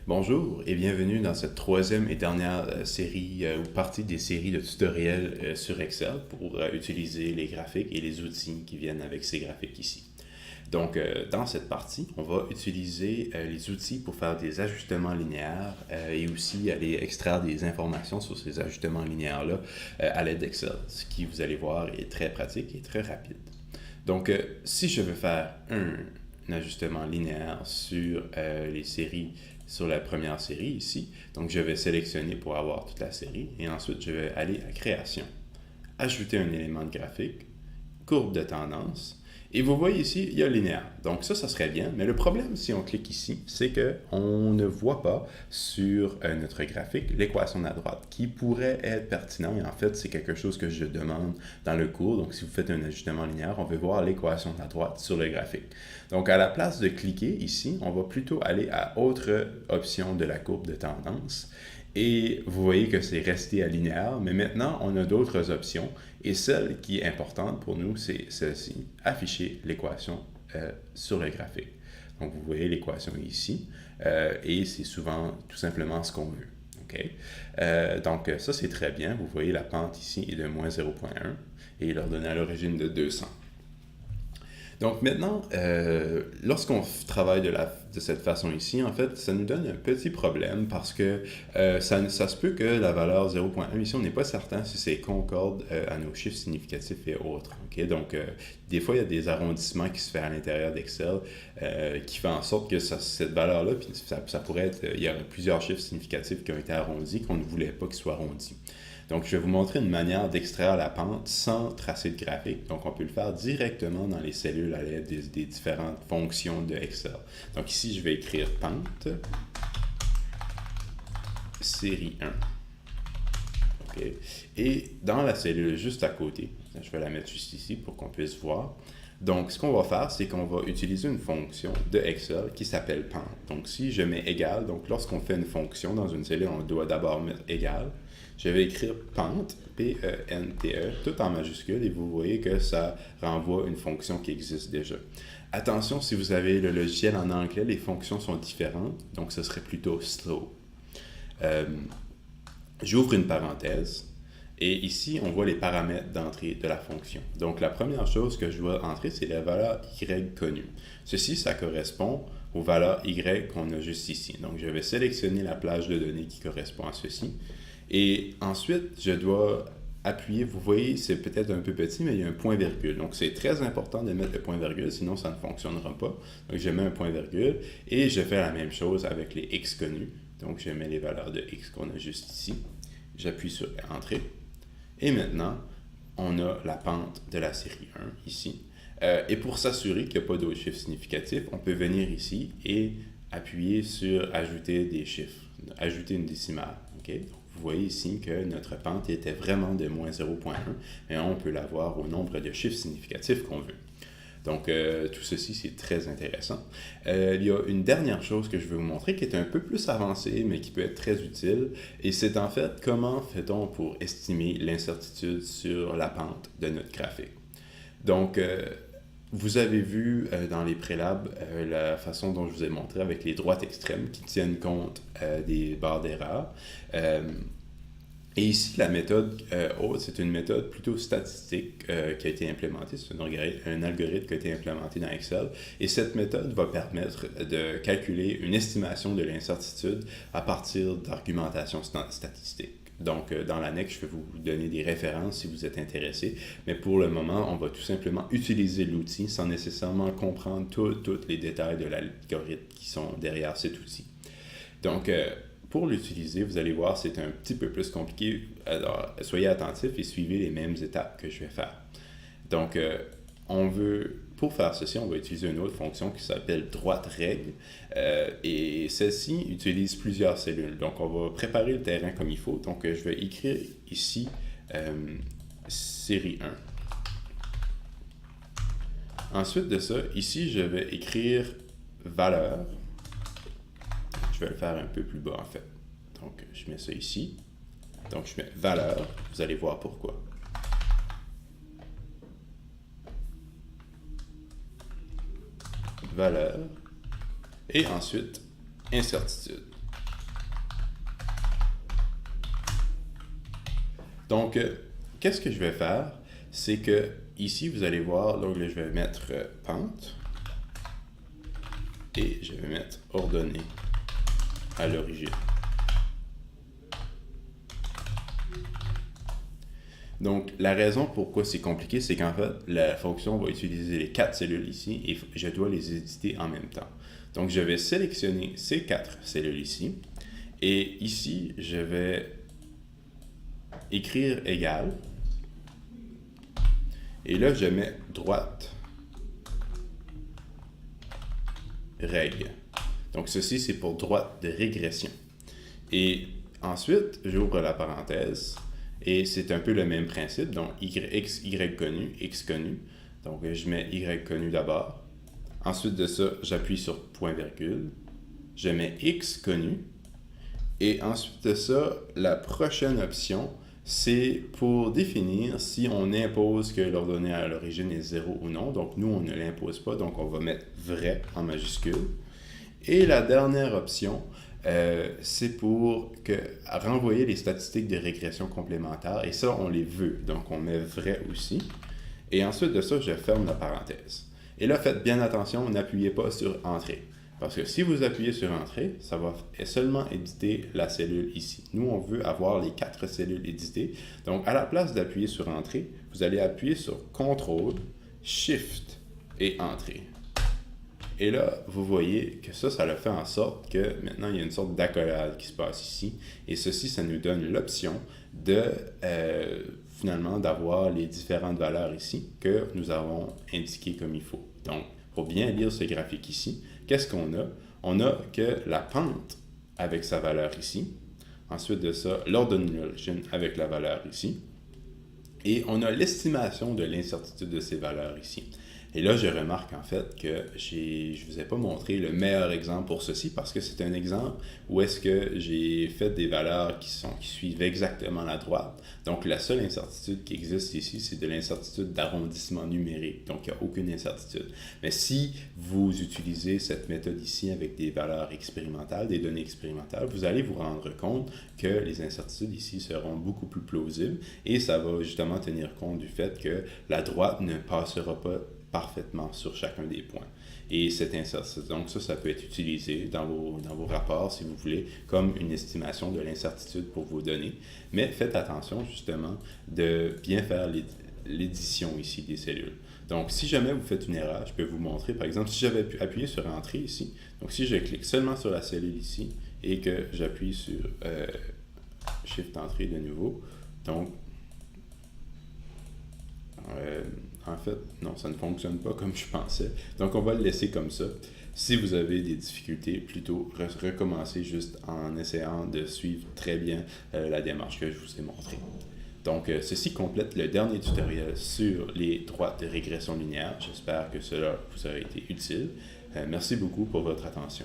Bonjour et bienvenue dans cette troisième et dernière série ou partie des séries de tutoriels sur Excel pour utiliser les graphiques et les outils qui viennent avec ces graphiques ici. Donc, dans cette partie, on va utiliser les outils pour faire des ajustements linéaires et aussi aller extraire des informations sur ces ajustements linéaires-là à l'aide d'Excel, ce qui, vous allez voir, est très pratique et très rapide. Donc, si je veux faire un ajustement linéaire sur les séries, sur la première série ici, donc je vais sélectionner pour avoir toute la série et ensuite je vais aller à Création, ajouter un élément de graphique, courbe de tendance, et vous voyez ici, il y a linéaire. Donc ça serait bien, mais le problème si on clique ici, c'est qu'on ne voit pas sur notre graphique l'équation à droite, qui pourrait être pertinent, et en fait c'est quelque chose que je demande dans le cours. Donc si vous faites un ajustement linéaire, on veut voir l'équation à droite sur le graphique. Donc à la place de cliquer ici, on va plutôt aller à autre option de la courbe de tendance. Et vous voyez que c'est resté à linéaire, mais maintenant, on a d'autres options. Et celle qui est importante pour nous, c'est celle-ci, afficher l'équation sur le graphique. Donc, vous voyez l'équation ici, et c'est souvent tout simplement ce qu'on veut. Okay? Donc, ça, c'est très bien. Vous voyez, la pente ici est de moins 0,1 et l'ordonnée à l'origine de 200. Donc maintenant, lorsqu'on travaille de cette façon ici, en fait, ça nous donne un petit problème parce que ça se peut que la valeur 0,1 ici, on n'est pas certain si c'est concorde à nos chiffres significatifs et autres. Okay? Donc, des fois, il y a des arrondissements qui se font à l'intérieur d'Excel qui fait en sorte que cette valeur-là, puis ça pourrait être, il y a plusieurs chiffres significatifs qui ont été arrondis qu'on ne voulait pas qu'ils soient arrondis. Donc, je vais vous montrer une manière d'extraire la pente sans tracer de graphique. Donc, on peut le faire directement dans les cellules à l'aide des différentes fonctions de Excel. Donc, ici, je vais écrire pente, série 1. Okay. Et dans la cellule juste à côté, je vais la mettre juste ici pour qu'on puisse voir. Donc, ce qu'on va faire, c'est qu'on va utiliser une fonction de Excel qui s'appelle pente. Donc, si je mets égal, donc lorsqu'on fait une fonction dans une cellule, on doit d'abord mettre égal. Je vais écrire pente, P-E-N-T-E, tout en majuscule, et vous voyez que ça renvoie une fonction qui existe déjà. Attention, si vous avez le logiciel en anglais, les fonctions sont différentes, donc ce serait plutôt slow. J'ouvre une parenthèse, et ici, on voit les paramètres d'entrée de la fonction. Donc, la première chose que je dois entrer, c'est la valeur y connue. Ceci, ça correspond aux valeurs y qu'on a juste ici. Donc, je vais sélectionner la plage de données qui correspond à ceci. Et ensuite, je dois appuyer, vous voyez, c'est peut-être un peu petit, mais il y a un point-virgule. Donc, c'est très important de mettre le point-virgule, sinon ça ne fonctionnera pas. Donc, je mets un point-virgule et je fais la même chose avec les x connus. Donc, je mets les valeurs de x qu'on a juste ici. J'appuie sur Entrée. Et maintenant, on a la pente de la série 1 ici. Et pour s'assurer qu'il n'y a pas d'autres chiffres significatifs, on peut venir ici et appuyer sur Ajouter des chiffres, ajouter une décimale. Okay? Vous voyez ici que notre pente était vraiment de moins 0,1, et on peut l'avoir au nombre de chiffres significatifs qu'on veut. Donc, tout ceci, c'est très intéressant. Il y a une dernière chose que je veux vous montrer qui est un peu plus avancée, mais qui peut être très utile. Et c'est en fait comment fait-on pour estimer l'incertitude sur la pente de notre graphique. Donc, vous avez vu dans les prélabs la façon dont je vous ai montré avec les droites extrêmes qui tiennent compte des barres d'erreur. Et ici, la méthode haute, c'est une méthode plutôt statistique qui a été implémentée. C'est un algorithme qui a été implémenté dans Excel. Et cette méthode va permettre de calculer une estimation de l'incertitude à partir d'argumentation statistique. Donc, dans l'annexe, je vais vous donner des références si vous êtes intéressé. Mais pour le moment, on va tout simplement utiliser l'outil sans nécessairement comprendre tous les détails de l'algorithme qui sont derrière cet outil. Donc, pour l'utiliser, vous allez voir, c'est un petit peu plus compliqué. Alors, soyez attentifs et suivez les mêmes étapes que je vais faire. Donc, pour faire ceci, on va utiliser une autre fonction qui s'appelle droite règle. Et celle-ci utilise plusieurs cellules. Donc, on va préparer le terrain comme il faut. Donc, je vais écrire ici série 1. Ensuite de ça, ici, je vais écrire valeur. Je vais le faire un peu plus bas, en fait. Donc, je mets ça ici. Donc, je mets valeur. Vous allez voir pourquoi. Valeur. Et ensuite, incertitude. Donc, qu'est-ce que je vais faire? C'est que ici, vous allez voir, donc là, je vais mettre pente et je vais mettre ordonnée à l'origine. Donc, la raison pourquoi c'est compliqué, c'est qu'en fait, la fonction va utiliser les 4 cellules ici et je dois les éditer en même temps. Donc, je vais sélectionner ces 4 cellules ici et ici, je vais écrire égal et là, je mets droite règle. Donc, ceci, c'est pour droite de régression. Et ensuite, j'ouvre la parenthèse. Et c'est un peu le même principe. Donc, y connu, x connu. Donc, je mets y connu d'abord. Ensuite de ça, j'appuie sur point virgule. Je mets x connu. Et ensuite de ça, la prochaine option, c'est pour définir si on impose que l'ordonnée à l'origine est 0 ou non. Donc, nous, on ne l'impose pas. Donc, on va mettre vrai en majuscule. Et la dernière option, c'est pour renvoyer les statistiques de régression complémentaire. Et ça, on les veut. Donc, on met vrai aussi. Et ensuite de ça, je ferme la parenthèse. Et là, faites bien attention, n'appuyez pas sur Entrée. Parce que si vous appuyez sur Entrée, ça va seulement éditer la cellule ici. Nous, on veut avoir les 4 cellules éditées. Donc, à la place d'appuyer sur Entrée, vous allez appuyer sur CTRL, SHIFT et Entrée. Et là, vous voyez que ça le fait en sorte que maintenant, il y a une sorte d'accolade qui se passe ici. Et ceci, ça nous donne l'option de, finalement, d'avoir les différentes valeurs ici que nous avons indiquées comme il faut. Donc, pour bien lire ce graphique ici, qu'est-ce qu'on a? On a que la pente avec sa valeur ici. Ensuite de ça, l'ordonnée de l'origine avec la valeur ici. Et on a l'estimation de l'incertitude de ces valeurs ici. Et là, je remarque en fait que je ne vous ai pas montré le meilleur exemple pour ceci parce que c'est un exemple où est-ce que j'ai fait des valeurs qui suivent exactement la droite. Donc, la seule incertitude qui existe ici, c'est de l'incertitude d'arrondissement numérique. Donc, il n'y a aucune incertitude. Mais si vous utilisez cette méthode ici avec des valeurs expérimentales, des données expérimentales, vous allez vous rendre compte que les incertitudes ici seront beaucoup plus plausibles et ça va justement tenir compte du fait que la droite ne passera pas parfaitement sur chacun des points. Et cette incertitude, donc ça peut être utilisé dans vos rapports, si vous voulez, comme une estimation de l'incertitude pour vos données. Mais faites attention, justement, de bien faire l'édition ici des cellules. Donc, si jamais vous faites une erreur, je peux vous montrer, par exemple, si j'avais appuyé sur Entrée ici, donc si je clique seulement sur la cellule ici et que j'appuie sur Shift Entrée de nouveau, donc en fait, non, ça ne fonctionne pas comme je pensais. Donc, on va le laisser comme ça. Si vous avez des difficultés, plutôt recommencez juste en essayant de suivre très bien la démarche que je vous ai montrée. Donc, ceci complète le dernier tutoriel sur les droites de régression linéaire. J'espère que cela vous aura été utile. Merci beaucoup pour votre attention.